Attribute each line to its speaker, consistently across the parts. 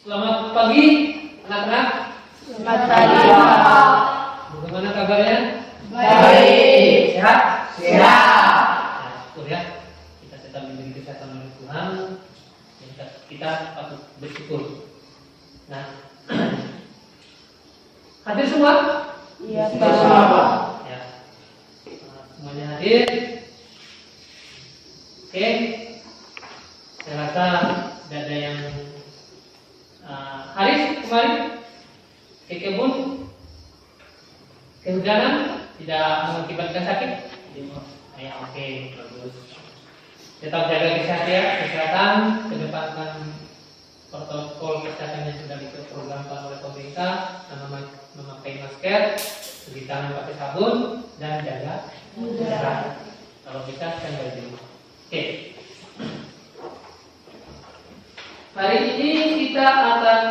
Speaker 1: Selamat pagi anak-anak.
Speaker 2: Selamat pagi, Pak.
Speaker 1: Bagaimana kabarnya?
Speaker 2: Baik.
Speaker 1: Sehat?
Speaker 2: Sehat.
Speaker 1: Ya, syukur ya. Kita tetap diberi kesehatan oleh Tuhan. Kita patut bersyukur. Nah, hadir semua?
Speaker 2: Iya, Pak.
Speaker 1: Ya. Semuanya hadir. Oke. Saya rasa tidak ada yang Haris kemarin ke kebun, kehujanan, tidak mengakibatkan sakit. Ya, oke, bagus. Tetap jaga kesehatan, kedepankan protokol kesehatan yang sudah diprogramkan oleh pemerintah, memakai masker, cuci tangan pakai sabun, dan jaga jarak. Kalau bisa standby di rumah. Oke. Hari ini kita akan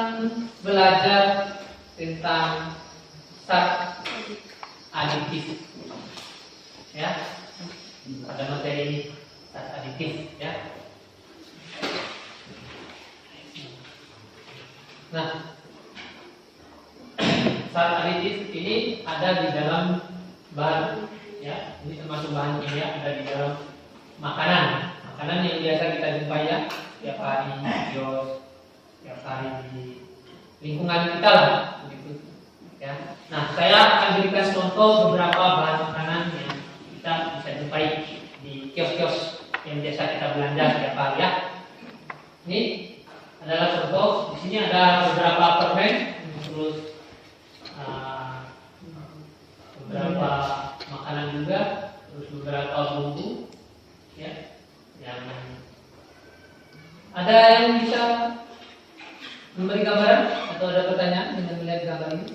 Speaker 1: belajar tentang zat aditif. Ya, ada materi zat aditif. Ya. Nah, zat aditif ini ada di dalam bahan. Ya, ini termasuk bahan kimia ada di dalam makanan. Makanan yang biasa kita jumpai ya. Tiap hari di kios, tiap hari di lingkungan kita lah, begitu. Ya. Nah, saya akan berikan contoh beberapa bahan makanan yang kita bisa jumpai di kios-kios yang biasa kita belanja tiap hari ya. Ini adalah contoh. Di sini ada beberapa permen, terus beberapa makanan juga, terus beberapa bumbu, ya. Yang ada yang bisa memberi gambaran atau ada pertanyaan dengan melihat gambar ini?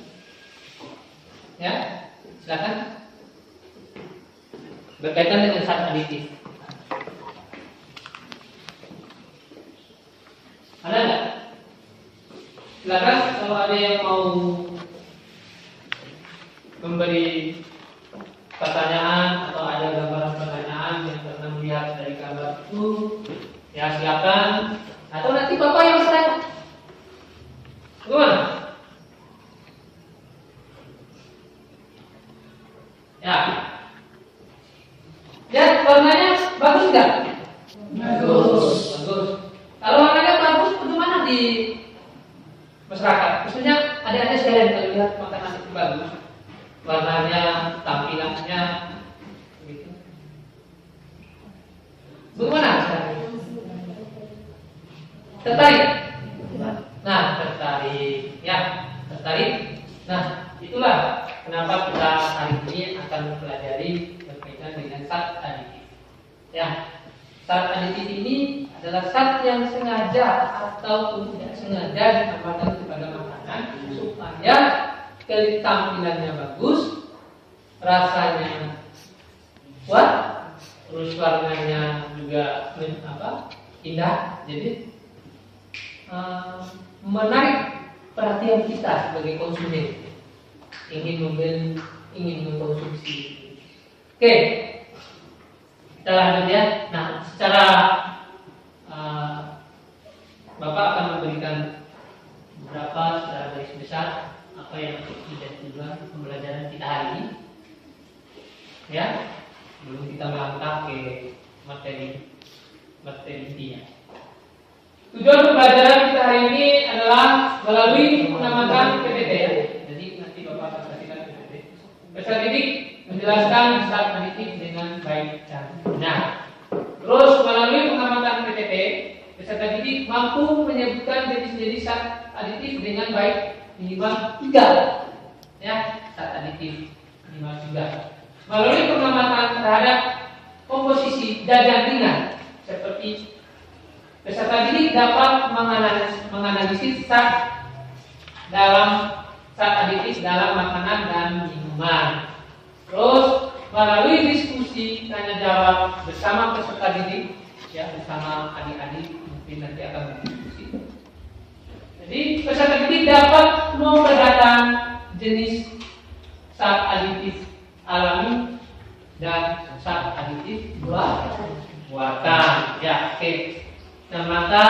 Speaker 1: Ya, silakan. Berkaitan dengan zat aditif. Ada nggak? Silakan kalau ada yang mau memberi pertanyaan atau ada gambaran pertanyaan yang pernah melihat dari gambar itu. Ya silakan. Atau nanti Bapak yang bertanya. Gimana? Ya. Ya, warnanya bagus enggak?
Speaker 2: Bagus.
Speaker 1: Bagus. Kalau warnanya bagus, bagaimana di masyarakat? Maksudnya adik-adik sekalian kalau lihat makanan itu bagus, warnanya, tampilannya, begitu. Bagaimana sekarang? Tertarik? Nah, tertarik. Ya, tertarik. Nah, itulah kenapa kita hari ini akan mempelajari berkaitan dengan zat aditif. Ya, zat aditif ini adalah zat yang sengaja ataupun tidak sengaja ditambahkan kepada makanan supaya tampilannya bagus, rasanya kuat, terus warnanya juga indah. Jadi menarik perhatian kita sebagai konsumen, ingin membeli, ingin mengkonsumsi. Oke, kita lanjut ya. Nah, secara Bapak akan memberikan beberapa secara garis besar apa yang menjadi tujuan pembelajaran kita hari ini. Ya, belum kita melangkah ke materi intinya. Tujuan pembelajaran kita hari ini adalah melalui pengamatan PPT ya. Jadi nanti Bapak akan kasihkan PPT. Peserta didik menjelaskan zat aditif dengan baik dan benar. Terus melalui pengamatan PPT, peserta didik mampu menyebutkan jenis-jenis zat aditif dengan baik minimal 3. Ya, zat aditif minimal 3. Melalui pengamatan terhadap komposisi jajan ringan seperti peserta didik dapat menganalisis zat aditif dalam makanan dan minuman. Terus melalui diskusi tanya jawab bersama peserta didik, ya bersama adik-adik mungkin nanti akan berdiskusi. Jadi peserta didik dapat membedakan jenis zat aditif alami dan zat aditif buatan. Ya, oke. Nah, maka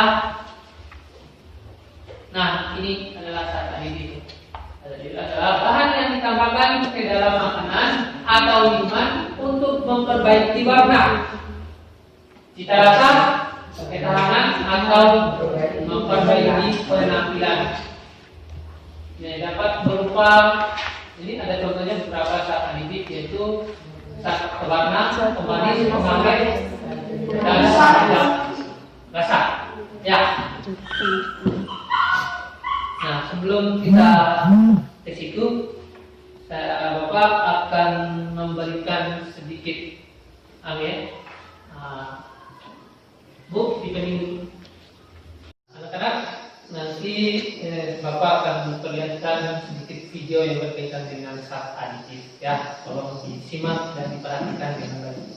Speaker 1: Nah, ini adalah zat aditif. Aditif adalah bahan yang ditambahkan ke dalam makanan atau minuman untuk memperbaiki warna, cita rasa, ketahanan, atau memperbaiki penampilan. Ini dapat berupa, ini ada contohnya beberapa zat aditif, yaitu zat pewarna, pemanis, pengawet, dan zat rasa. Ya. Nah, sebelum kita ke situ, Bapak akan memberikan sedikit Bu, dipending dulu. Anak-anak, nanti Bapak akan memperlihatkan sedikit video yang berkaitan dengan zat aditif. Ya, tolong disimak dan diperhatikan dengan baik.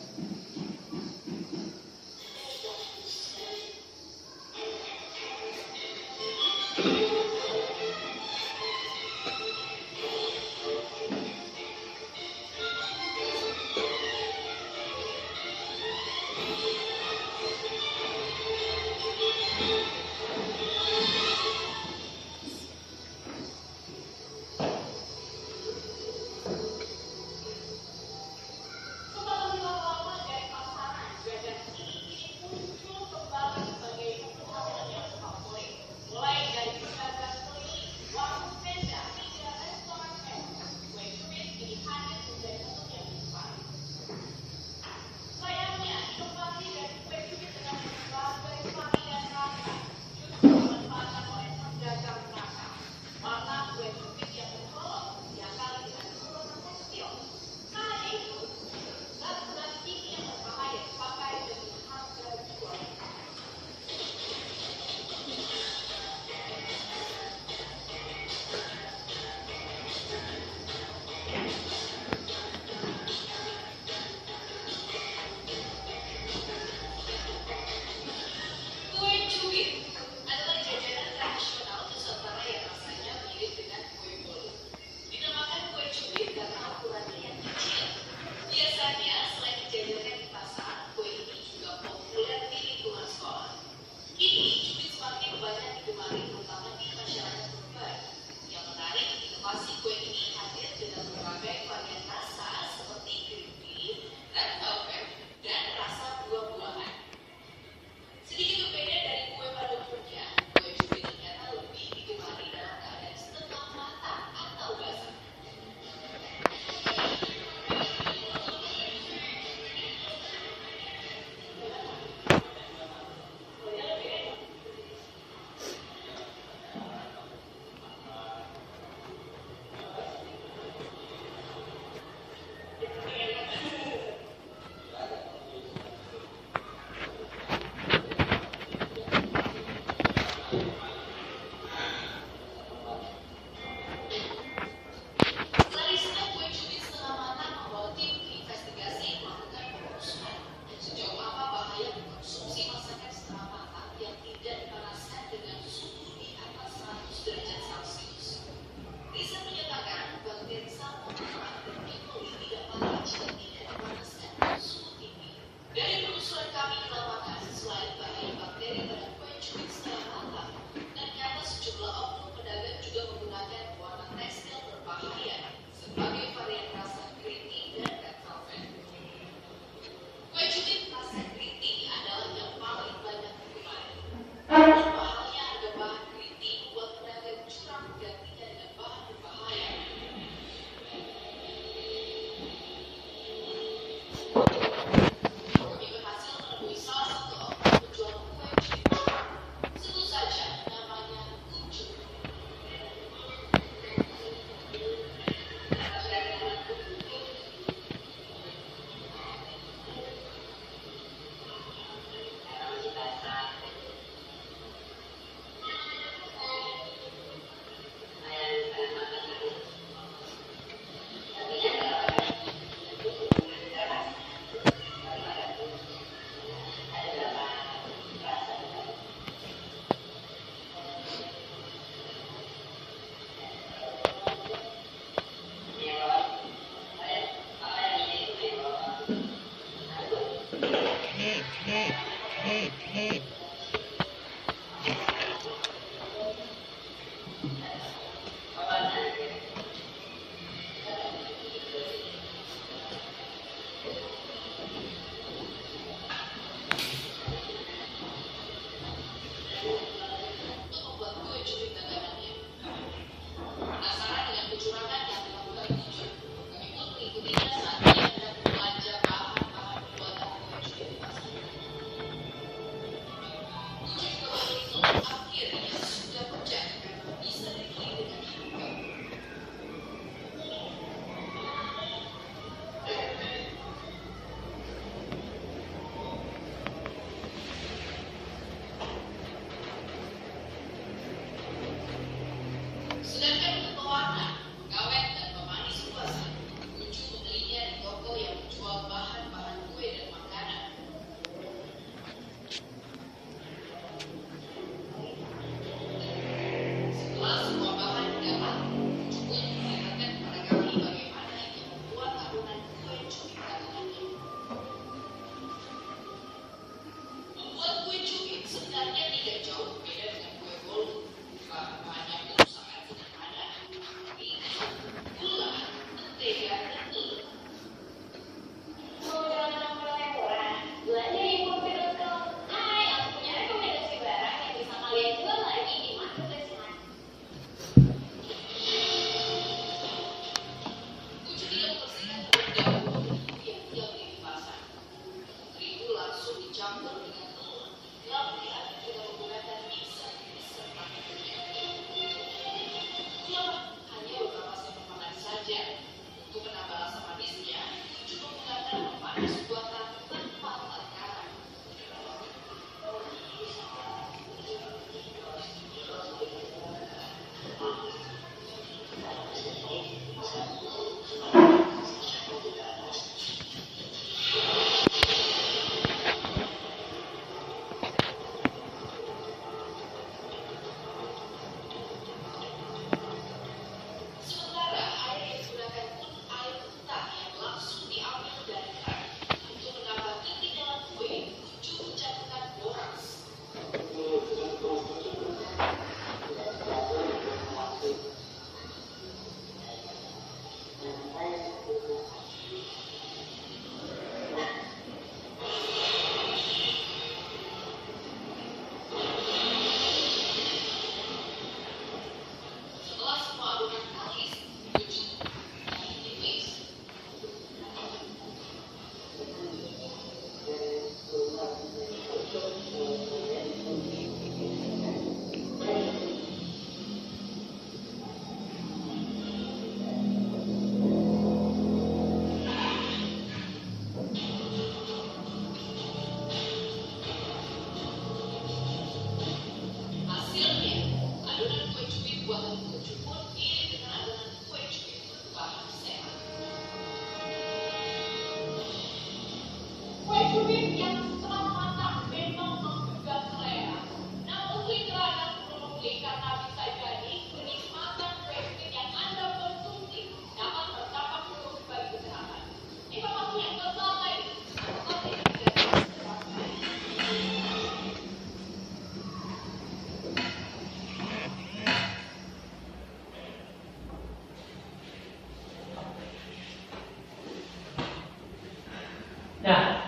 Speaker 1: Nah,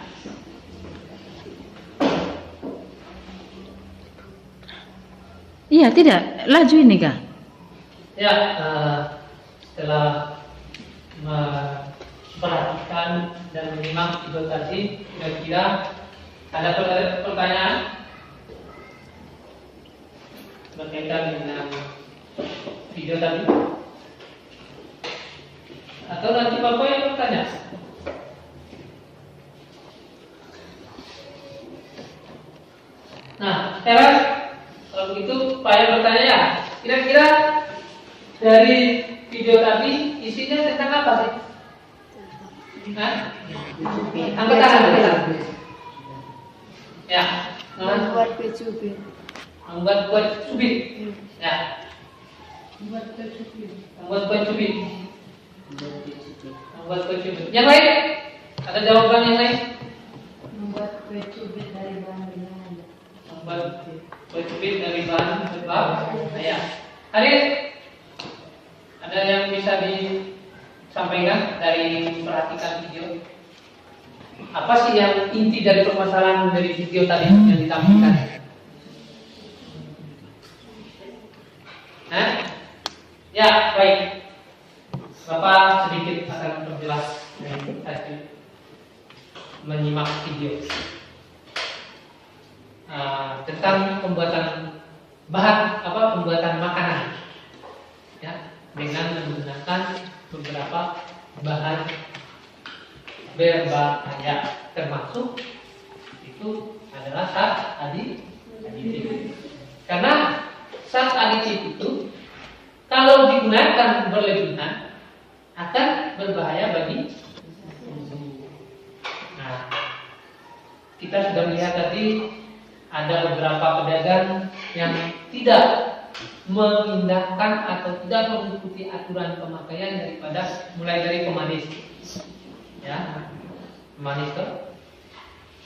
Speaker 2: Iya, tidak. Laju ini, Kak.
Speaker 1: ya setelah memperhatikan dan menyimak video tadi, kira-kira ada pertanyaan berkaitan dengan video tadi? Atau nanti Bapak yang bertanya? Nah, sekarang kalau begitu Pak yang bertanya ya, kira-kira dari video tadi isinya tentang apa sih? Hah? Angkat tangan, angkat tangan. Ya,
Speaker 2: Membuat kue cubit.
Speaker 1: membuat kue cubit. Ya, membuat kue cubit. Membuat kue cubit. Yang lain? Ada jawaban yang lain?
Speaker 2: Membuat kue cubit dari bahan-bahan.
Speaker 1: Membuat kue cubit dari bahan ya. Haris, ada yang bisa disampaikan dari perhatikan video? Apa sih yang inti dari permasalahan dari video tadi yang ditampilkan? Hah? Ya, baik. Bapak sedikit akan memperjelas dari tadi menyimak video tentang pembuatan pembuatan makanan, ya, dengan menggunakan beberapa bahan berbahaya, termasuk itu adalah zat aditif. Karena zat aditif itu kalau kalau digunakan berlebihan akan berbahaya bagi tubuh. Nah, kita sudah melihat tadi ada beberapa pedagang yang tidak mengindahkan atau tidak mengikuti aturan pemakaian daripada mulai dari pemanis, ya, pemanis tuh,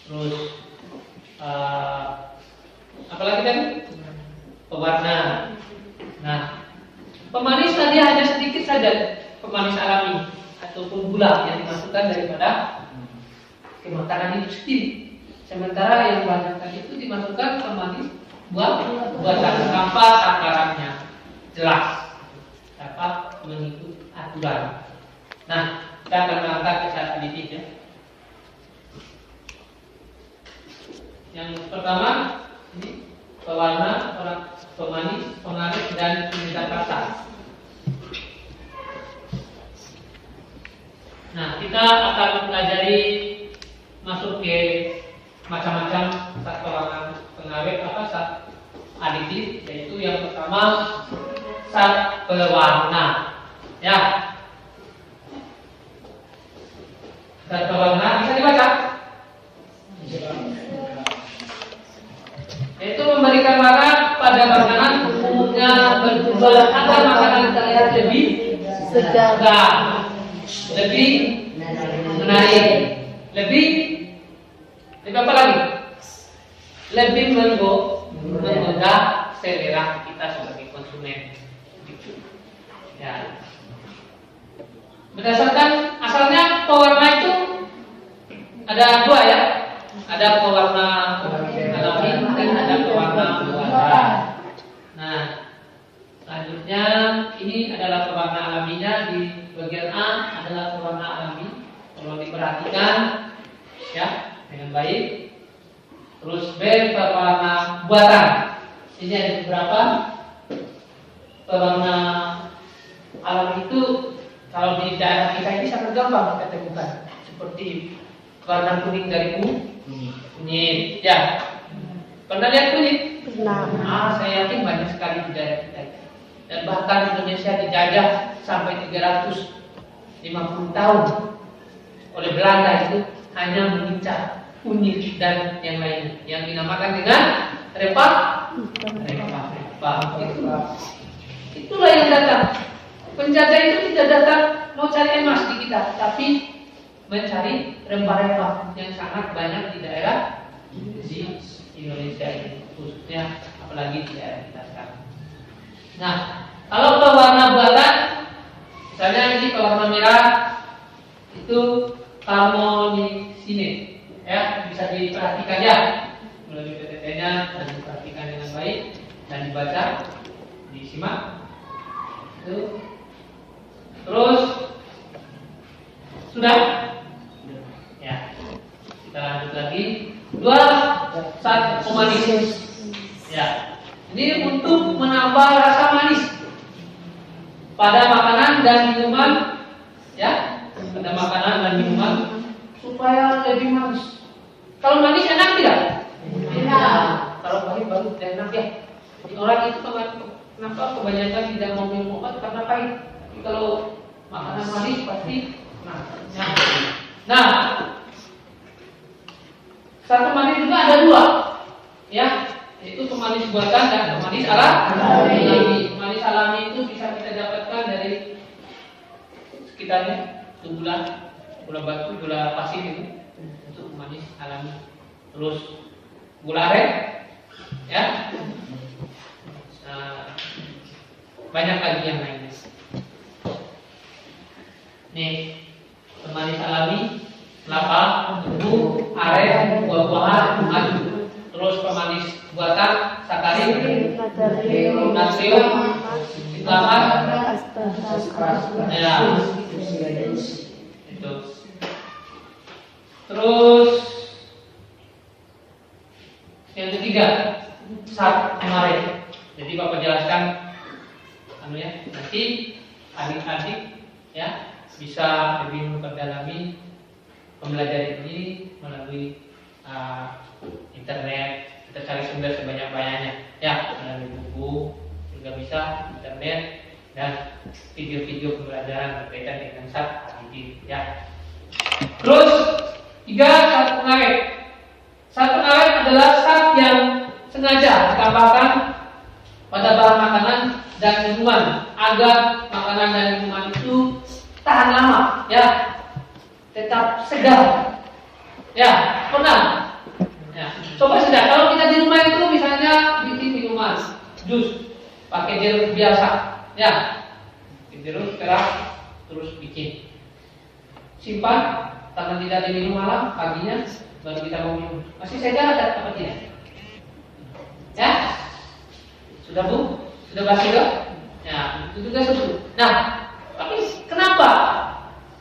Speaker 1: terus apalagi tadi pewarna. Nah, pemanis tadi hanya sedikit saja pemanis alami ataupun gula yang dimasukkan daripada makanan itu sendiri. Sementara yang banyak tadi itu dimasukkan pemanis buatan tanpa takarannya jelas, dapat mengikuti aturan. Nah, kita akan mengangkat kisah aditif ya. Yang pertama ini pewarna, pemanis, pengaris dan penyedap rasa. Nah, kita akan mempelajari masuk ke macam-macam zat pewarna pengawet zat aditif, yaitu yang pertama zat pewarna. Ya. Zat pewarna bisa dibaca. Yaitu memberikan warna pada makanan, umumnya bertujuan agar makanan terlihat lebih segar, lebih menarik, lebih apa lagi? Lebih menggoda selera kita sebagai konsumen. Ya. Berdasarkan asalnya pewarna itu ada dua ya. Ada pewarna alami dan ada pewarna buatan. Nah, selanjutnya ini adalah pewarna alaminya. Di bagian A adalah pewarna alami. Kalau diperhatikan ya dengan baik. Terus B pewarna buatan. Ini ada beberapa pewarna alami itu. Kalau di daerah kita ini sangat gampang kita temukan, seperti warna kuning dari kunyit, ya. Pernah lihat kunyit? Pernah. Saya yakin banyak sekali di daerah kita. Dan bahkan Indonesia dijajah sampai 350 tahun oleh Belanda, itu hanya mengincar kunyit dan yang lainnya, yang dinamakan dengan repa. Itulah yang datang. Penjajah itu tidak datang mau cari emas di kita, tapi mencari rempah-rempah yang sangat banyak di daerah di Indonesia ini, khususnya apalagi di daerah kita sekarang. Nah, kalau pewarna buatan, misalnya ini pewarna merah itu karmonisine, ya, bisa diperhatikan ya melalui PTT-nya dan diperhatikan dengan baik dan dibaca, disimak. Itu. Terus sudah? Ya. Kita lanjut lagi. Dua zat pemanis. Ya. Ini untuk menambah rasa manis pada makanan dan minuman, ya. Pada makanan dan minuman supaya lebih manis. Kalau manis enak tidak? Enak. Kalau pahit baru tidak enak ya. Jadi orang itu kenapa kebanyakan tidak mau minum obat karena pahit. Jadi kalau makanan manis pasti nah, satu manis juga ada dua, ya, yaitu pemanis buatan dan pemanis alami. Pemanis alami itu bisa kita dapatkan dari sekitarnya gula batu, gula pasir itu untuk pemanis alami. Terus gula aren, ya, banyak lagi yang lainnya. Nih, pemanis alami, kelapa, tebu, aren, buah-buahan, madu. Terus pemanis buatan, sakarin, natrium, sitamat, ya, itu. Terus yang ketiga, zat pemarit. Jadi Bapak jelaskan, nanti adik-adik ya bisa lebih memperdalami pembelajaran ini melalui internet. Kita cari sumber sebanyak-banyaknya, ya, melalui buku juga bisa, internet, dan video-video pembelajaran berkaitan dengan zat aditif ya. Terus 3 zat pengawet. Zat pengawet adalah zat yang sengaja ditambahkan pada bahan makanan dan minuman agar makanan dan minuman itu tahan lama ya, tetap segar ya, pernah ya. Coba saja kalau kita di rumah itu misalnya bikin minuman jus pakai jeruk biasa ya, jeruk keras terus bikin, simpan karena tidak diminum malam, paginya baru kita mau minum, masih segar apa tidak ya? Sudah Bu? Sudah basi dong? Ya, itu juga susu. Nah, tapi kenapa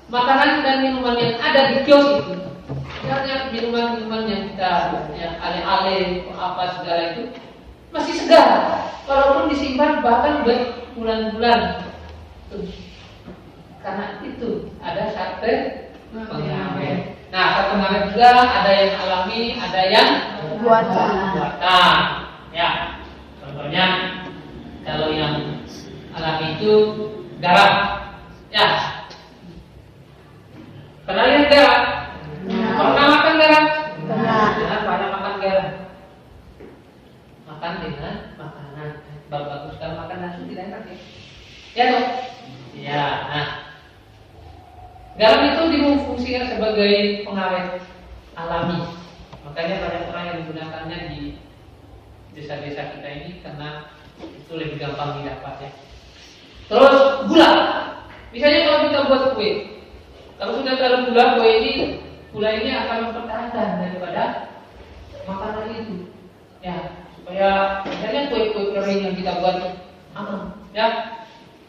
Speaker 1: makanan dan minuman yang ada di kios itu, misalnya minuman-minuman yang kita ya, ale-ale apa segala itu masih segar, walaupun disimpan bahkan berbulan-bulan. Karena itu ada zat pengawet. Nah, zat pengawet juga ada yang alami, ada yang
Speaker 3: Buatan.
Speaker 1: Ya, contohnya kalau yang alami itu garam, ya. Pernah lihat garam? Pernah makan garam?
Speaker 3: Pernah.
Speaker 1: Jangan banyak makan garam. Makan dengan makanan. Bagus kalau makan nasi tidak enak ya. Ya toh? Ya. Nah, garam itu difungsikan sebagai pengawet alami. Makanya banyak orang yang menggunakannya di desa-desa kita ini karena itu lebih gampang didapat ya. Terus gula, misalnya kalau kita buat kue, kalau sudah taruh gula, gula ini akan mempertahankan daripada makanan itu, ya supaya misalnya kue-kue kering yang kita buat aman, ya.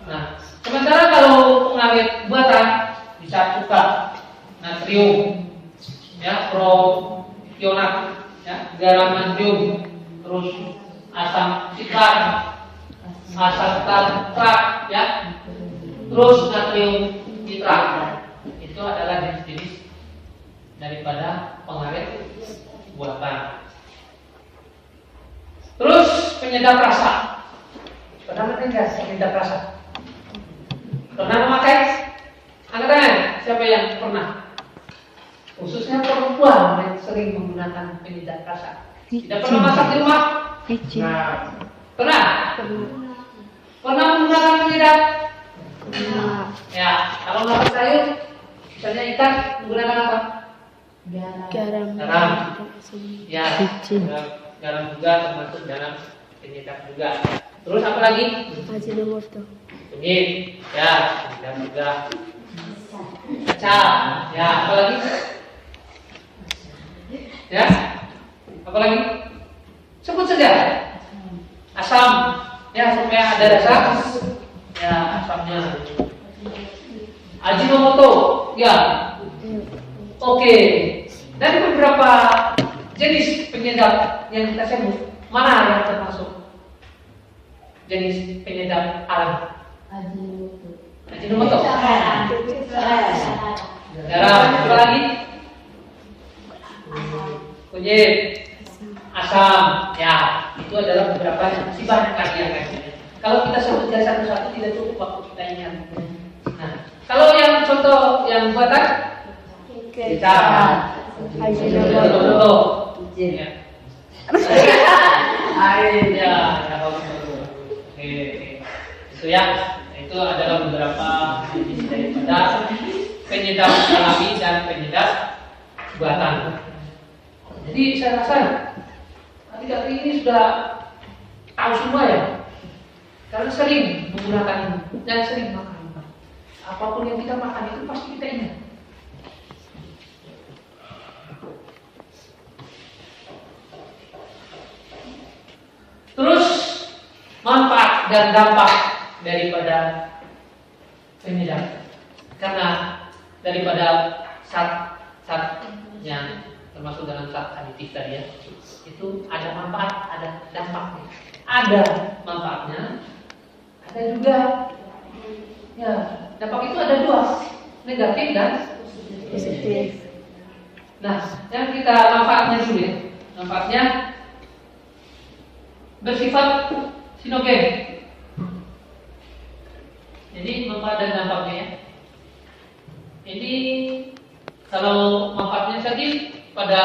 Speaker 1: Nah, sementara kalau pengawet buatan bisa cuka, natrium, ya, propionat, ya, garam natrium, terus asam sitrat, asam tartrat, ya, terus natrium nitrat. Itu adalah jenis-jenis daripada pengawet buatan. Terus penyedap rasa. Pernah mendengar penyedap rasa? Pernah memakai? Angkat tangan. Siapa yang pernah? Khususnya perempuan yang sering menggunakan penyedap rasa. Tidak pernah masak di rumah? Nah, pernah? Pernah menggunakan penyedap? Ya, kalau masak sayur, misalnya ikan menggunakan apa?
Speaker 3: Garam.
Speaker 1: Ya, garam juga termasuk dalam penyedap juga. Terus apa lagi?
Speaker 3: Ajinomoto.
Speaker 1: Kunyit, ya, penyedap juga. Kecap, ya, apa lagi? Ya, apa lagi? Sebut saja. Asam, ya supaya ada rasa. Ya, asamnya. Ajinomoto, ya. Oke. Dari beberapa jenis penyedap yang kita sebut, mana yang termasuk jenis penyedap alam? Ajinomoto. Garam, apa lagi? Kunyit, asam, ya itu adalah beberapa si banyak lagi yang lainnya. Kalau kita sebutkan satu-satu tidak cukup waktu kita ingat. Nah, kalau yang contoh yang buatan kita Ajinomoto, ya. Ya, oke, itu ya, itu adalah beberapa jenis daripada penyedap alami dan penyedap buatan. Jadi saya rasa adik-adik ini sudah tahu semua ya, karena sering menggunakan ini dan sering makan. Apapun yang kita makan itu pasti kita ingat. Terus manfaat dan dampak daripada penyedap, karena daripada zat yang termasuk dalam zat aditif tadi ya, itu ada manfaat, ada dampaknya. Ada manfaatnya, ada juga ya, dampak itu ada dua, negatif dan
Speaker 3: Positif.
Speaker 1: nah, yang kita manfaatnya dulu ya. Manfaatnya bersifat sinogen. Jadi manfaat dan dampaknya ya. Ini kalau manfaatnya tadi pada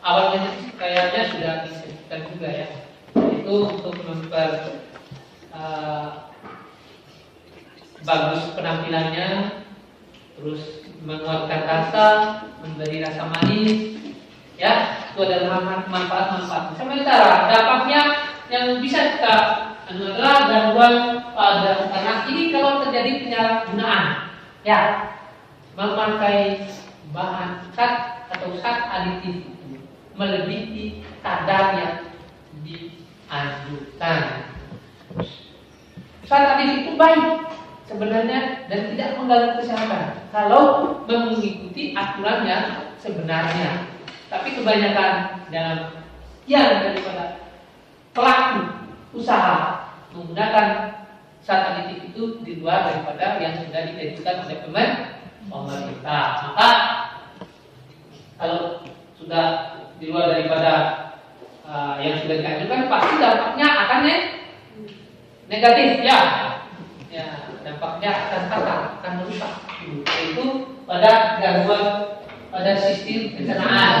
Speaker 1: awalnya kayaknya sudah disebutkan juga ya. Itu untuk bagus penampilannya, terus menguatkan rasa, memberi rasa manis, ya itu adalah manfaat-manfaat. Sementara dampaknya yang bisa kita adalah gangguan pada anak ini kalau terjadi penyalahgunaan, ya memakai bahan zat atau zat aditif melebihi kadar yang dianjurkan. Zat aditif itu baik sebenarnya dan tidak mengganggu kesehatan kalau mengikuti aturan yang sebenarnya. Tapi kebanyakan dalam daripada pelaku usaha menggunakan zat aditif itu di luar daripada yang sudah ditentukan oleh pemerintah. Maka kalau sudah di luar daripada yang sudah dianjurkan, pasti dampaknya akan negatif ya. Ya, dampaknya akan fatal, akan merusak. Yaitu pada gangguan pada sistem pencernaan,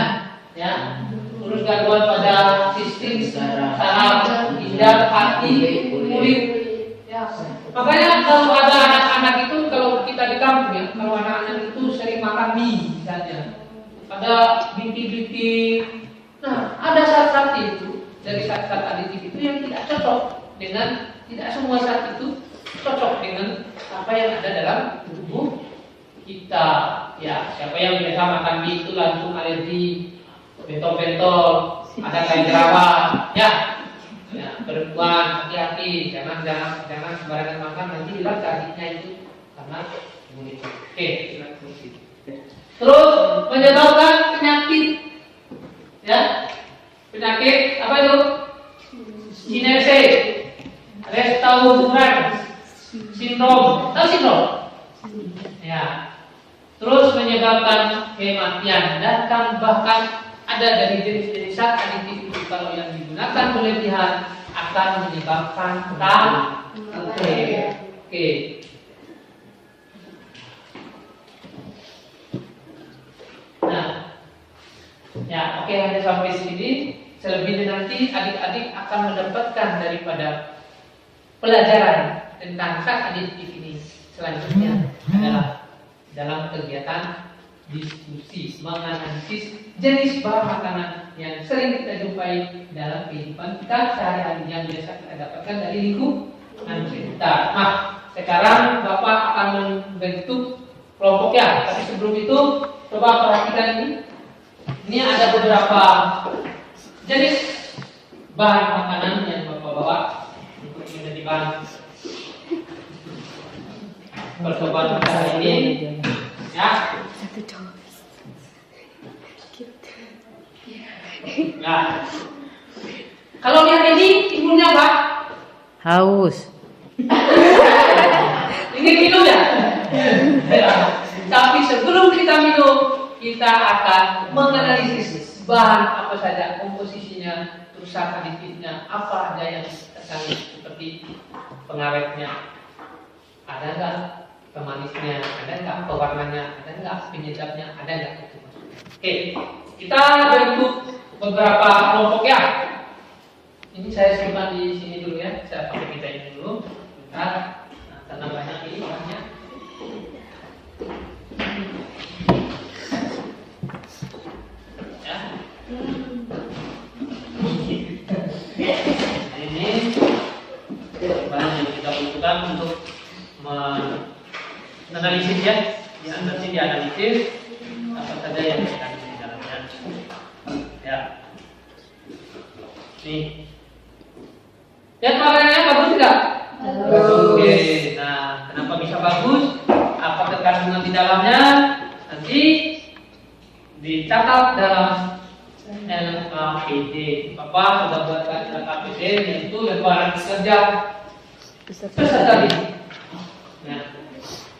Speaker 1: ya. Terus gangguan pada sistem saraf, ginjal, hati, kulit. Ya. Makanya kalau ada anak-anak itu, kalau kita di kampung ya, kalau anak-anak itu sering makan mie misalnya, ada bintik-bintik. Nah, ada zat-zat itu dari zat-zat aditif itu yang tidak cocok dengan, tidak semua zat itu cocok dengan apa yang ada dalam tubuh kita. Ya, siapa yang biasa makan mie itu langsung alergi, bentol-bentol, ada kayak jerawat, ya. Ya, perempuan hati-hati, jangan sembarangan makan, nanti hilang tadinya itu karena imunitas. Oke, terus menyebabkan penyakit, ya, penyakit apa itu? Sinese, Restauran sindrom, tahu sindrom? Ya. Terus menyebabkan kematian dan bahkan ada dari jenis-jenis zat aditif itu kalau yang digunakan berlebihan akan menyebabkan kanker. Oke. Nah, ya oke, hanya sampai sini. Selebihnya nanti adik-adik akan mendapatkan daripada pelajaran tentang zat aditif ini selanjutnya adalah dalam kegiatan diskusi menganalisis jenis bahan makanan yang sering kita jumpai dalam kehidupan kita sehari-hari yang biasa kita dapatkan dari lingkungan sekitar. Nah, sekarang Bapak akan membentuk kelompoknya. Tapi sebelum itu, coba perhatikan ini. Ini ada beberapa jenis bahan makanan yang Bapak bawa untuk menjadi bahan percobaan kita hari ini. Ya. Nah, kalau lihat ini timbulnya apa?
Speaker 2: Haus.
Speaker 1: Ini minum ya? Tapi sebelum kita minum, kita akan menganalisis bahan apa saja komposisinya, terus zat aditifnya, apa aja yang terkandung seperti pengawetnya, ada nggak pemanisnya, ada nggak pewarnanya, ada nggak penyedapnya, ada nggak itu. Oke, kita bentuk beberapa kelompok ya. Ini saya simpan di sini dulu ya, saya pakai kita ini dulu. Bentar, nah, karena banyak ini bahannya. Ya. Ini bahan yang kita butuhkan untuk menganalisis ya, nanti dianalisis apa saja yang kita di dalamnya. Ya, nih, lihat warnanya bagus tidak? Oke, nah kenapa bisa bagus? Apa kandungan di dalamnya? Nanti dicatat dalam LKPD. Bapak sudah buatkan LKPD, yaitu lembaran kerja peserta didik. Nah,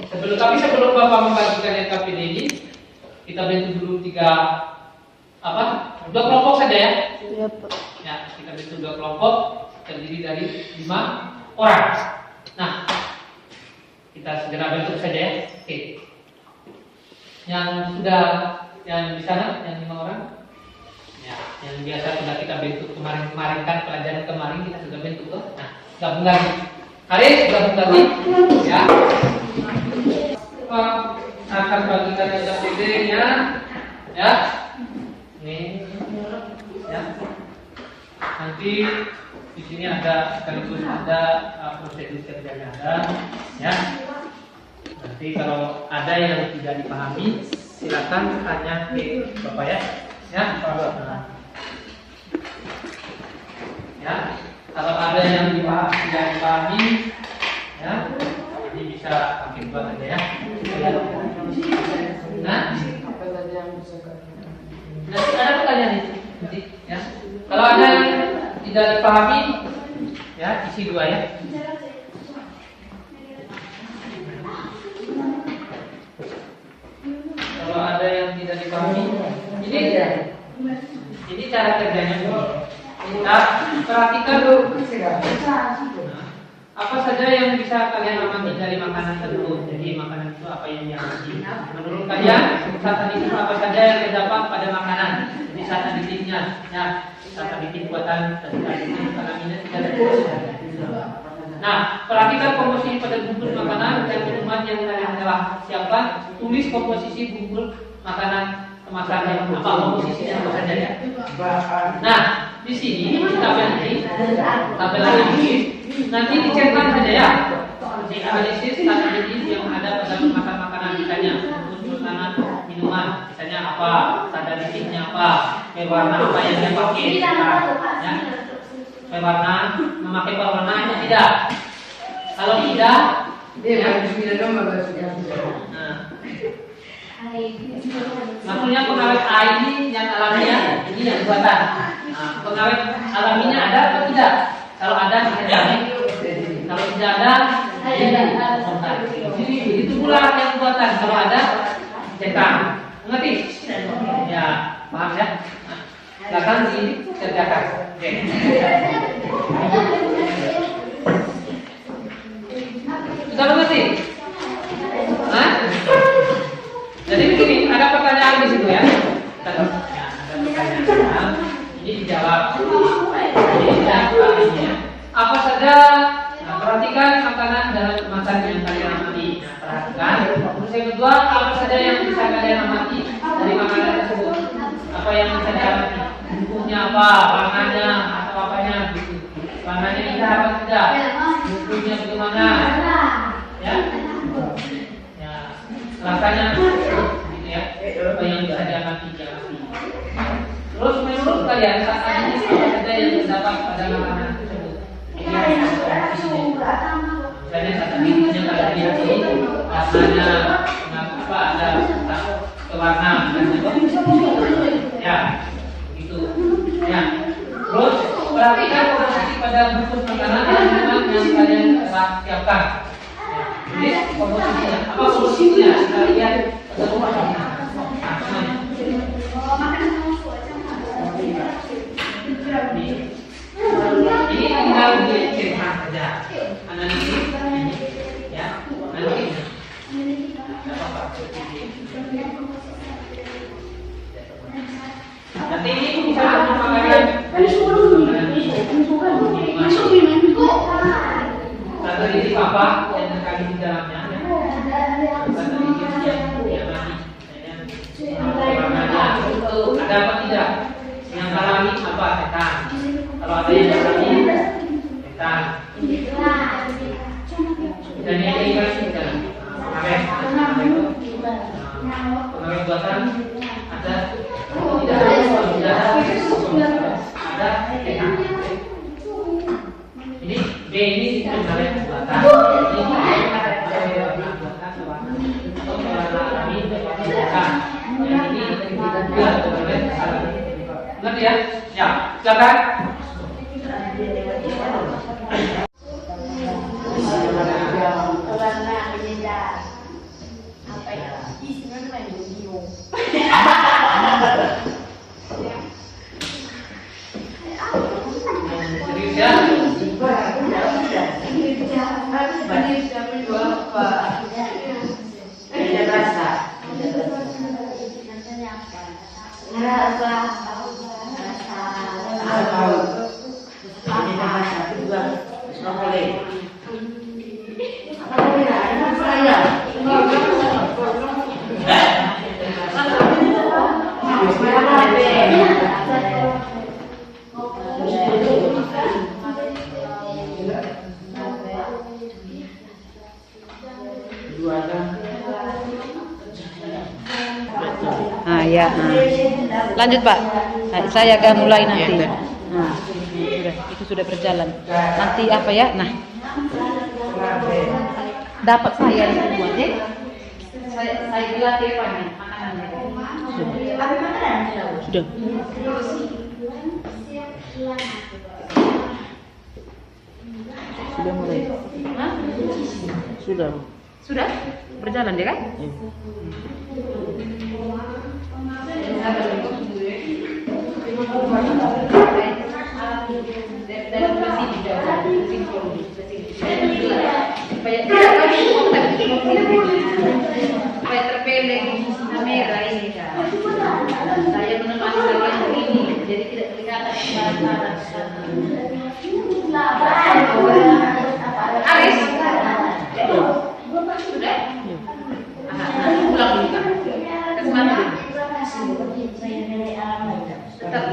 Speaker 1: sebelum Bapak membagikan LKPD ini, kita bentuk dulu dua kelompok saja ya.
Speaker 3: Iya, Pak.
Speaker 1: Ya, kita bentuk 2 kelompok terdiri dari 5 orang. Nah, kita segera bentuk saja ya. Oke. Yang sudah yang di sana, yang 5 orang, ya, yang biasa sudah kita bentuk kemarin kan pelajaran kemarin kita sudah bentuk tuh. Nah, gabung lagi. Haris gabung lagi, ya. Akan bagikan yang PD-nya, ya. Ini, ya. Nanti di sini ada sekaligus ada prosedur kerjanya ada, ya. Nanti kalau ada yang tidak dipahami, silakan tanya ke Bapak ya. Ya, ya. Kalau ada yang tidak dipahami, ya, ini bisa pakai buat aja ya. Nah, ada pertanyaan itu, nanti, ya. Kalau ada yang tidak dipahami, ya isi 2 ya. Kalau ada yang tidak dipahami, ini cara kerjanya. Kita perhatikan dulu. Apa saja yang bisa kalian amati dari makanan tersebut. Jadi makanan itu apa yang diamati. Menurut kalian, saat aditif apa saja yang terdapat pada makanan. Jadi saat aditifnya, ya, saat aditif buatan aditif alaminya tidak ada. Nah, perhatikan komposisi pada bungkus makanan dan minuman yang kalian telah siapkan. Tulis komposisi bungkus makanan kemasan yang apa komposisinya apa saja ya. Nah, di sini tabel ini nanti dicetak saja ya. Di analisis aditif yang ada pada kemasan makanan misalnya bungkus makanan minuman misalnya apa, aditifnya apa, warna apa yang dia pakai, ya. Warna memakai pewarna itu tidak. Kalau tidak, ya. Nah, maksudnya pengawet air ini yang alamiah, ini yang buatan. Nah, pengawet alaminya ada atau tidak? Kalau ada, ada. Kalau tidak ada, jadi itu pula yang buatan. Kalau ada, cetak. Mengerti? Ya, paham ya? Nah, silakan dikerjakan. Oke. Sudah mengerti? Hah? Jadi begini, ada pertanyaan di situ ya. Ada pertanyaan. Ini dijawab. Ini apa saja? Nah, perhatikan makanan dalam kemasan yang kalian amati. Nah, perhatikan. Terus yang kedua, apa saja yang bisa kalian amati dari makanan tersebut? Apa yang bisa diamati? Bungkusnya apa? Warnanya atau apanya? Gitu. Warnanya indah apa tidak? Bungkusnya bagaimana? Ya. Ya. Rasanya gitu ya. Apa yang bisa diamati? Terus menurut kalian saat ini apa saja yang terdapat pada makanan tersebut? Misalnya saat ini kalian lihat ini rasanya apa ada warna ya gitu ya. Terus perhatikan komposisi pada bungkus makanan yang kalian telah siapkan. Jadi komposisinya apa komposisinya kita lihat pada komposisinya. Ini tinggal dicetak saja analisis ini ya nanti nanti ini bisa merupakan strategi apa yang terkait di dalamnya strategi yang diamati ada apa tidak yang alami apa setan kalau ada yang alami setan dan yang dikasih kan pengawet buatan ada tidak ada setan. Ini B ini pengawet buatan ini ada buatan atau warna alami setan yang ini juga pengawet alami. Ngerti ya? Ya, silakan. Serius ya?
Speaker 2: Ya. Lanjut Pak. Saya akan mulai nanti. Itu sudah berjalan. Nanti apa ya? Nah, dapat saya di rumah deh. Saya bilang dia apa nih? Sudah. Sudah mulai. Sudah berjalan dia kan? Supaya terpeleng kamera ini kan. Saya menemani kalian hari ini, jadi tidak kelihatan Aris, sudah? Pulang dulu kan? Kesana dulu. Tetap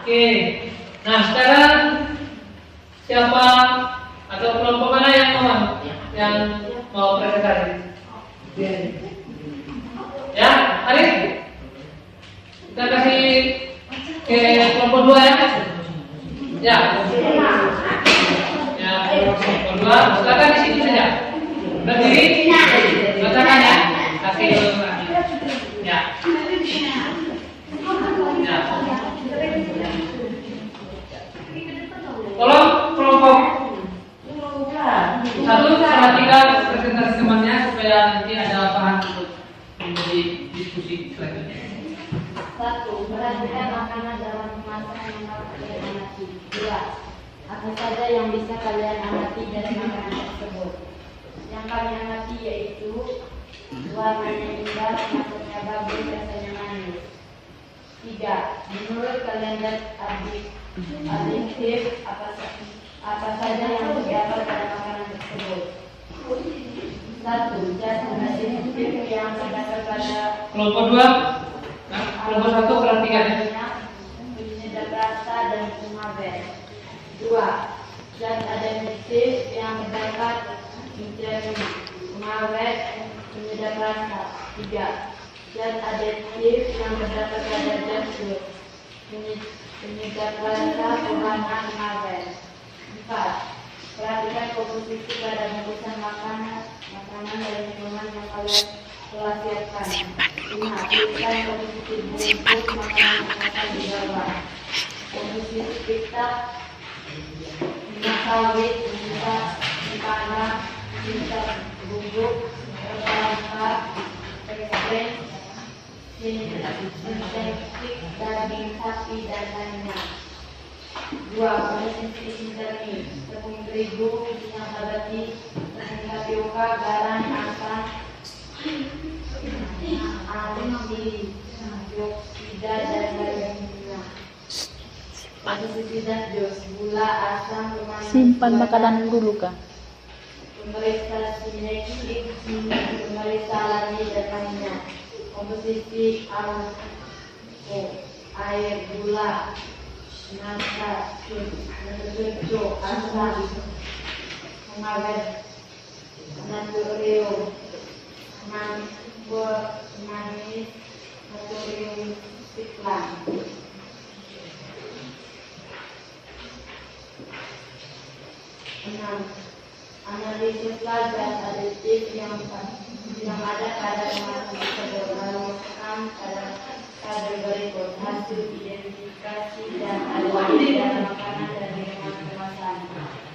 Speaker 1: Oke, nah sekarang siapa atau kelompok mana yang mau presentasi? Ya, Arif, kita kasih ke kelompok 2 ya. Ya, kelompok 2, silakan di situ saja. Berdiri, bacakan ya. Kasih ya. Tolong kelompok 1 perhatikan presentasi temannya supaya nanti ada bahan untuk menjadi diskusi selanjutnya.
Speaker 4: 1. Perhatikan makanan dalam kemasan yang harus kalian amati. 2. Apa saja yang bisa kalian amati dari makanan tersebut? Yang kalian amati yaitu warnanya indah, maksudnya bagus, rasanya manis. 3. Menurut kalender adiktif apa saja yang terdapat pada makanan tersebut? 1. Zat adiktif yang terdapat pada
Speaker 1: Kelompok 2, nah, kelompok 1 perhatikan ya.
Speaker 4: penyedap rasa dan pengawet. 2. Zat adiktif yang terdapat menjadi pengawet, penyedap rasa. 3. Zat adiktif yang terdapat pada zat food, penyedap rasa, pewarna, pengawet. 4. Perhatikan komposisi pada bungkusan makanan dan minuman yang kalian telah siapkan. Simpan dulu kopinya. Simpan kopinya makanan di bawah. Komposisi pita, minyak sawit, minyak panas, minyak bubuk, rempah-rempah, pesek, sintetik, daging sapi dan lainnya. 2. Komposisi sintetik, tepung terigu, minyak nabati, tepung tapioka, garam, asam, antioksida dan lainnya. Komposisi zat jos, gula, asam, pemanis,
Speaker 2: Simpan makanan dulu kak.
Speaker 4: pemeriksa sinetik, pemeriksa alami dan lainnya. Komposisi air, gula, nafsa, susu, asam, pengawet, natrium, manis, natrium siklan. 6. Analisislah zat aditif yang ada pada kemasan tersebut, lalu masukkan pada tabel berikut hasil identifikasi dan analisis dalam makanan dan minuman kemasan.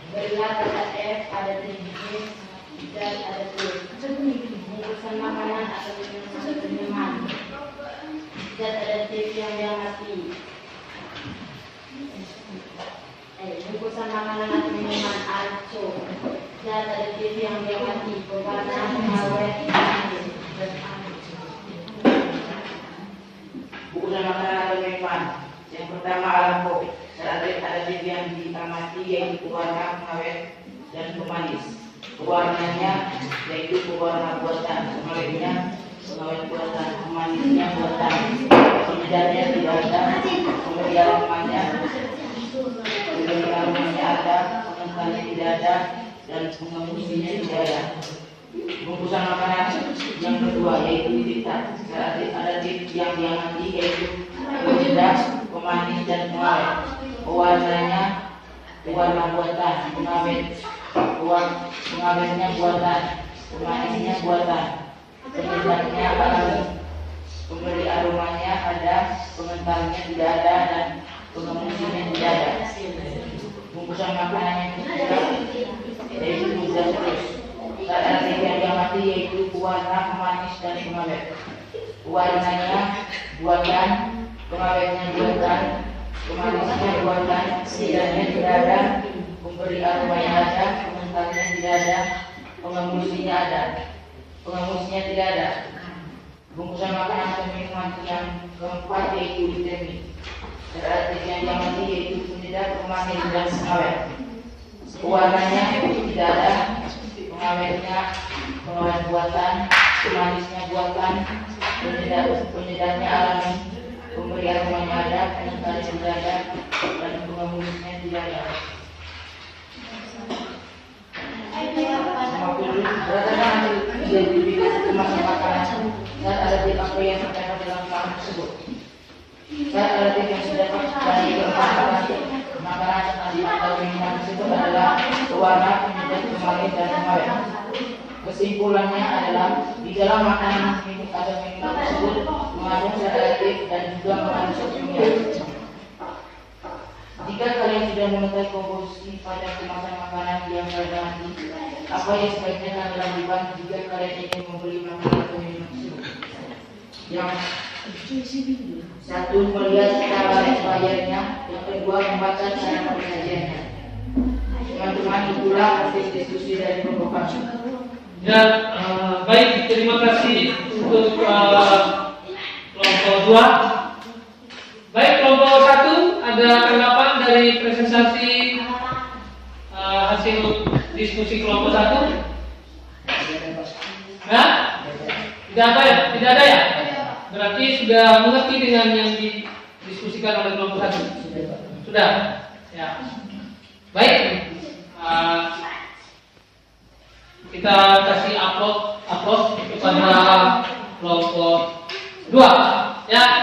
Speaker 4: Berilah data F pada jenis zat aditif, bungkusan makanan atau minuman, zat aditif yang diamati. Bungkusan makanan atau minuman arco, zat aditif yang diamati, pewarna, pengawet,
Speaker 5: bungkusan makanan atau minuman. Yang pertama arco, zat aditif yang diamati yaitu pewarna, pengawet, dan pemanis. Pewarnanya yaitu pewarna buatan, pengawetnya pengawet buatan, pemanisnya buatan. Penyedapnya tidak ada, pemberi aromanya ada, pengentalnya tidak ada, dan pengemusinya tidak ada. Bungkusan makanan yang kedua yaitu pita, zat aditif yang diamati yaitu penyedap, pemanis, dan pengawet. Pewarnanya pewarna buatan, pengawetnya buatan, pemanisnya buatan, penyedapnya alami, pemberi aromanya ada, pengentalnya tidak ada, dan pengemusinya tidak ada. Bungkusan makanan yang ketiga yaitu zat terus. Zat aditif yang diamati yaitu pewarna, pemanis, dan pengawet. Pewarnanya buatan, pengawetnya buatan, pemanisnya buatan, penyedapnya tidak ada, pemberi aromanya ada, pengentalnya tidak ada, pengemusinya ada, pengemusnya tidak ada. Bungkusan makanan atau minuman yang keempat yaitu vitamin. Zat aditif yang diamati yaitu penyedap, pemanis, dan pengawet. Pewarnanya tidak ada, pengawetnya pengawet buatan, pemanisnya buatan, penyedapnya alami, pemberi aromanya ada, pengentalnya tidak ada, dan pengemusnya tidak ada. Berdasarkan hasil identifikasi kemasan makanan, zat aditif apa yang terdapat dalam makanan tersebut. Zat aditif yang terdapat dari makanan atau minuman tersebut adalah pewarna, penyedap, pemanis, dan pengawet. Kesimpulannya adalah di dalam makanan atau minuman tersebut mengandung zat aditif dan juga mengandung kimia. Jika kalian sudah mengetahui komposisi pada kemasan makanan yang terganti, apa yang sebaiknya kalian lakukan jika kalian ingin membeli makanan atau minuman tersebut? Yang satu, melihat cara expirednya. Yang kedua, membaca cara penyajiannya. Teman-teman, itulah artis diskusi dari kelompok.
Speaker 1: Ya, baik, terima kasih untuk kelompok 2. Baik, kelompok 1, ada tanggapan dari presentasi hasil diskusi kelompok 1? Ya? Tidak ada ya? Tidak ada ya? Berarti sudah mengerti dengan yang didiskusikan oleh kelompok 1? Sudah? Ya. Baik. Kita kasih upload kepada kelompok 2. Ya.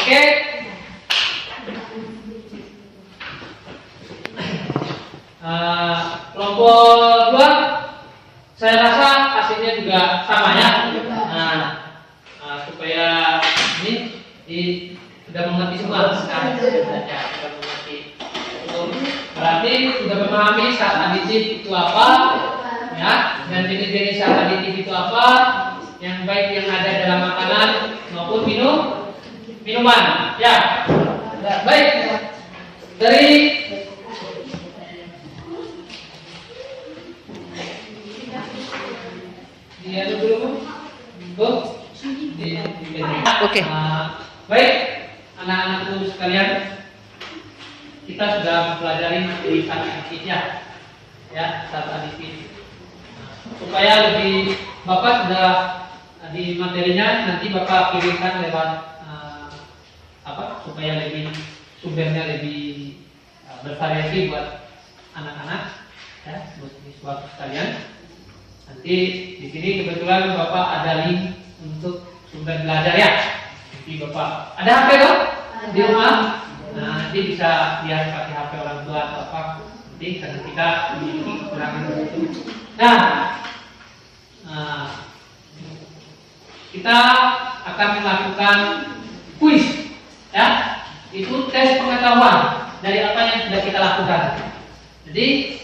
Speaker 1: Oke. Kelompok 2 Saya rasa hasilnya juga sama ya. Supaya ini sudah mengerti semua. Sudah mengerti. Berarti sudah memahami zat aditif itu apa, ya, dan jenis-jenis zat aditif itu apa, yang baik yang ada dalam makanan maupun minuman. Ya, baik. Dari dia dulu,
Speaker 2: Oke.
Speaker 1: Baik, anak-anakku sekalian, kita sudah mempelajari dari zat aditif ya, zat aditif. Supaya lebih Bapak sudah di materinya nanti Bapak kirimkan lewat supaya lebih sumbernya lebih bervariasi buat anak-anak ya, buat siswa sekalian. Nanti di sini kebetulan Bapak ada link untuk sumber belajar ya. Nanti Bapak ada HP dong di rumah. Nah, nanti bisa lihat pakai HP orang tua atau apa. Nanti karena kita memiliki kekurangan itu. Nah, kita akan melakukan kuis ya. Itu tes pengetahuan dari apa yang sudah kita lakukan. Jadi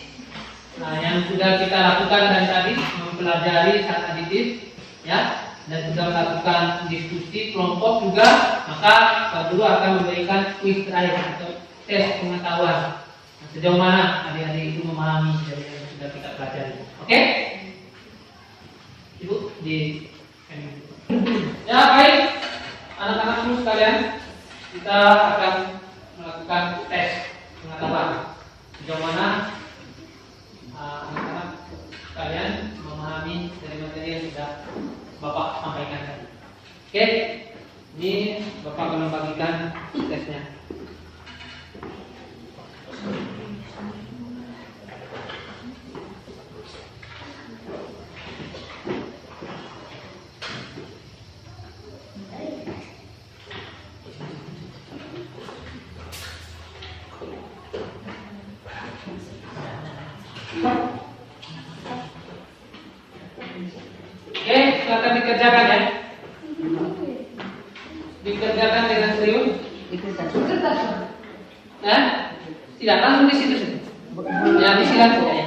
Speaker 1: yang sudah kita lakukan dari tadi mempelajari zat aditif ya, dan sudah melakukan diskusi kelompok juga, maka Pak Guru akan memberikan kuis terakhir atau tes pengetahuan. Sejauh mana adik-adik itu memahami dari yang sudah kita pelajari. Oke? Ibu di ya, baik anak-anakku sekalian, kita akan melakukan tes pengetahuan sejauh mana anak-anak sekalian memahami dari materi yang sudah Bapak sampaikan tadi. Oke, ini Bapak akan membagikan tesnya. Oke, silakan dikerjakan ya. Dikerjakan dengan serius. Ya, tidak langsung di situ. Ya, disilang saja ya.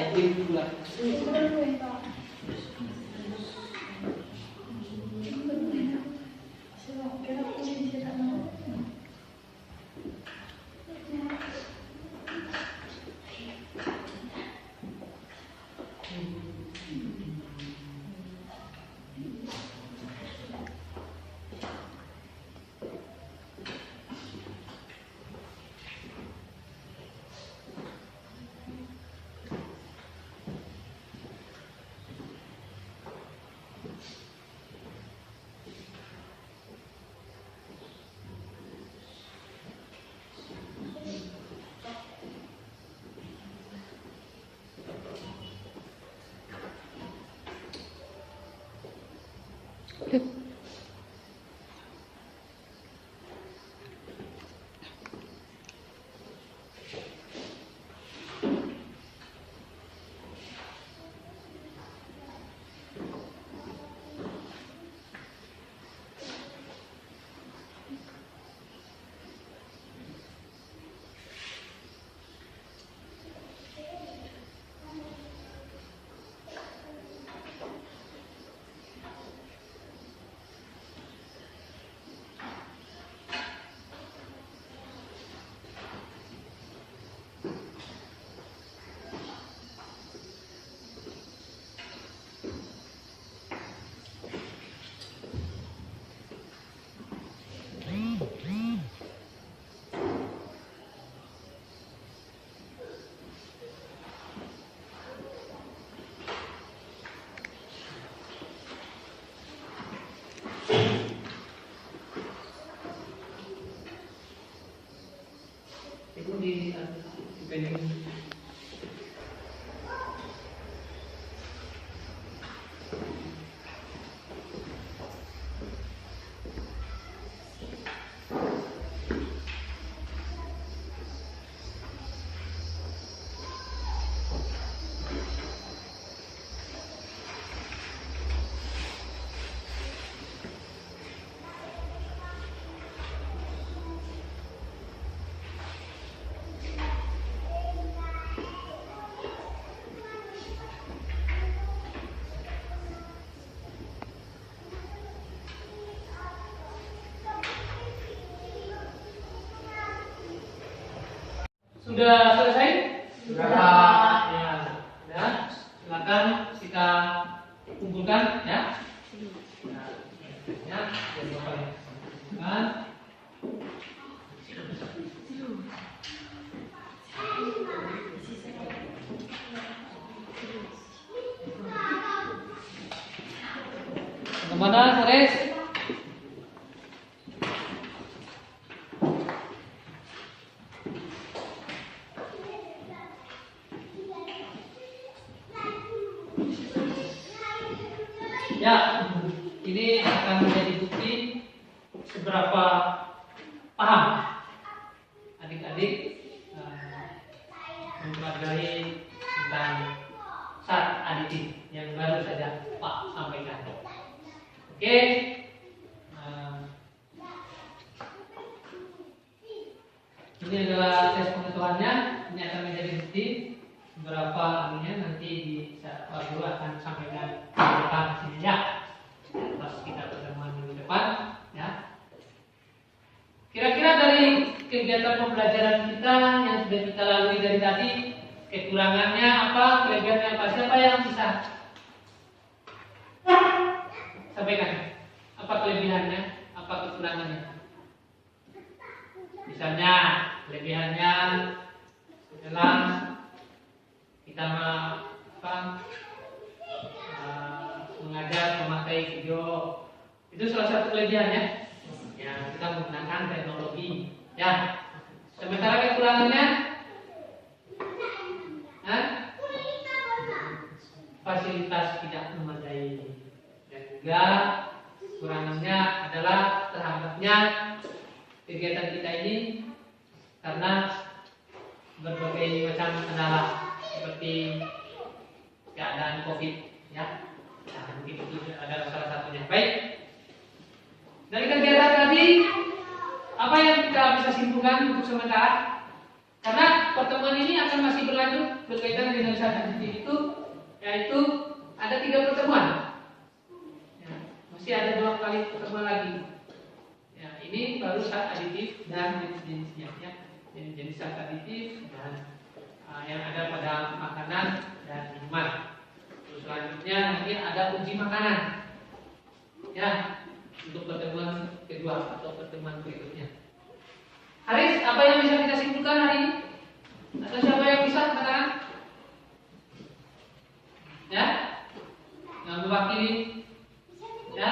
Speaker 1: Sudah selesai? Berapa? Ya. Ya. Silakan kita kumpulkan ya. Nah, ya, jadi Bapak yang kumpulkan. Kemana, Sares? Ya, ini akan menjadi bukti seberapa paham adik-adik mempelajari tentang zat aditif yang baru saja Pak sampaikan. Oke, ini adalah tes pengetahuannya. Ini akan menjadi bukti beberapa anunya nanti di saat Pak Guru akan sampaikan di depan sini ya. Pas kita pertemuan minggu depan ya. Kira-kira dari kegiatan pembelajaran kita yang sudah kita lalui dari tadi, kekurangannya apa, kelebihannya apa? Siapa yang bisa sampaikan? Apa kelebihannya? Apa kekurangannya? Misalnya kelebihannya adalah kita mengajar memakai video, itu salah satu kelebihannya. Ya, kita menggunakan teknologi. Ya. Sementara kekurangannya, fasilitas tidak memadai, dan juga kekurangannya adalah terhambatnya kegiatan kita ini karena berbagai macam kendala seperti keadaan COVID ya. Nah, mungkin itu adalah salah satunya. Baik. Dari kegiatan tadi apa yang kita bisa simpulkan untuk sementara? Karena pertemuan ini akan masih berlanjut berkaitan dengan zat aditif itu, yaitu ada 3 pertemuan. Ya, masih ada 2 kali pertemuan lagi. Ya, ini baru zat aditif dan jenis-jenisnya ya. Jenis zat aditif dan yang ada pada makanan dan minuman. Terus selanjutnya nanti ada uji makanan. Ya, untuk pertemuan kedua atau pertemuan berikutnya. Haris, apa yang bisa kita simpulkan hari ini? Atau siapa yang bisa katakan? Ya, yang mewakili. Ya,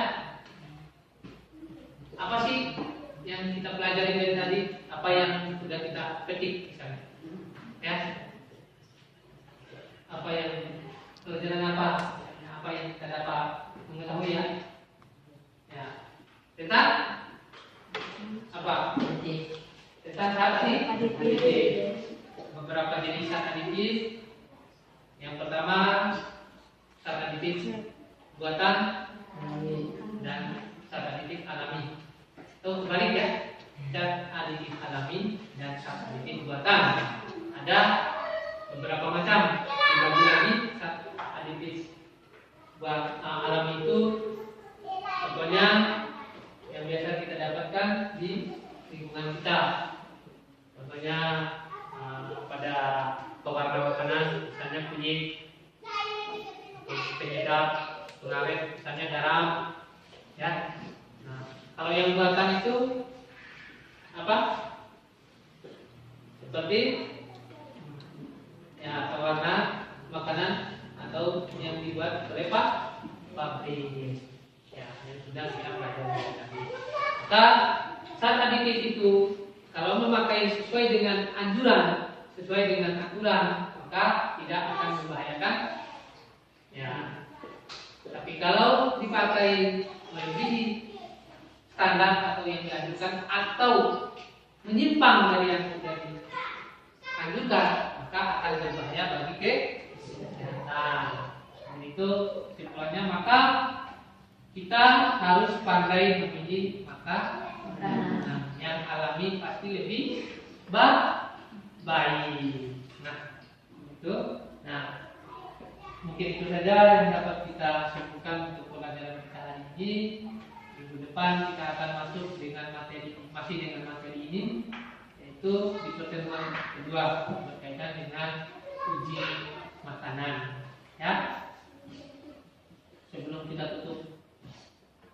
Speaker 1: apa sih yang kita pelajari dari tadi? Apa yang sudah kita petik misalnya? Ya, apa yang pelajaran apa? Apa yang kita dapat mengetahui ya? Ya, tentang apa? Tentang zat aditif. Beberapa jenis zat aditif. Yang pertama zat aditif buatan dan zat aditif alami. Itu kebalik ya. Zat aditif alami dan zat aditif buatan. Ada beberapa macam. Dibagi lagi zat aditif alami itu contohnya yang biasa kita dapatkan di lingkungan kita. Contohnya pada pewarna makanan, misalnya kunyit, penyedap, pengawet, misalnya garam, ya. Nah, kalau yang buatan itu apa? Seperti ya pewarna makanan atau yang dibuat oleh pabrik, ya, yang sudah kita pelajari tadi. Maka zat aditif itu kalau memakai sesuai dengan anjuran, sesuai dengan aturan, maka tidak akan membahayakan. Ya. Tapi kalau dipakai melebihi standar atau yang dianjurkan atau menyimpang dari yang sudah dianjurkan, maka akan berbahaya bagi kesehatan. Dan itu kesimpulannya, maka kita harus pandai memilih makanan yang alami pasti lebih baik. Nah, itu. Nah, mungkin itu saja yang dapat kita simpulkan untuk pelajaran kita hari ini. Minggu depan kita akan masuk dengan materi, masih dengan materi ini, yaitu Itu di pertemuan kedua berkaitan dengan uji makanan. Ya. Sebelum kita tutup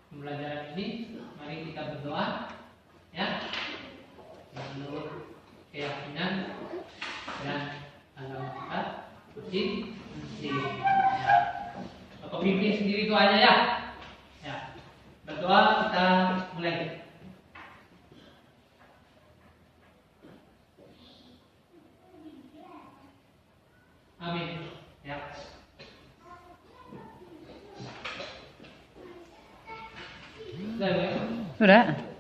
Speaker 1: pembelajaran ini, mari kita berdoa. Ya. Menurut keyakinan dan agama kita, uji. Ya. Bapak pimpin sendiri doanya ya. Ya. Berdoa, kita mulai. Amin. Ya. Sudah, ya?
Speaker 2: Sudah.